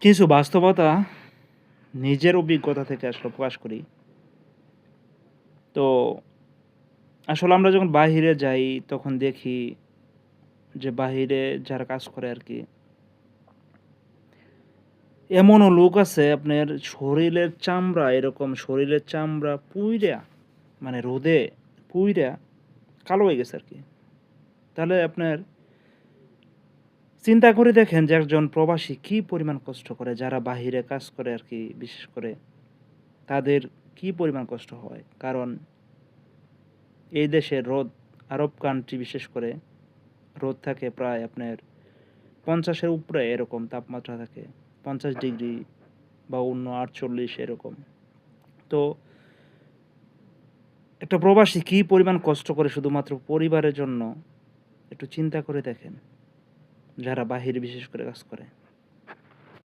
কিছু বাস্তবতা নিজের অভিজ্ঞতা থেকে আসলে প্রকাশ করি। তো আসলে আমরা যখন বাহিরে যাই তখন দেখি যে বাহিরে যারা কাজ করে আরকি, এমনও লোক আছে আপনার শরীরের চামড়া পুইড়া মানে রোদে পুইড়া কালো হয়ে গেছে আরকি। তাহলে আপনার চিন্তা করে দেখেন যে একজন প্রবাসী কি পরিমাণ কষ্ট করে, যারা বাহিরে কাজ করে আরকি বিশেষ করে তাদের কি পরিমাণ কষ্ট হয়। কারণ এই দেশের রোদ আরব কান্ট্রি বিশেষ করে রোদ থাকে প্রায় আপনার ৫০ এর উপরে এরকম তাপমাত্রা থাকে। ৫০ ডিগ্রি বা অন্য ৪৮ এরকম। তো একটা প্রবাসী কি পরিমাণ কষ্ট করে শুধুমাত্র পরিবারের জন্য একটু চিন্তা করে দেখেন, যারা বাহিরে বিশেষ করে কাজ করে।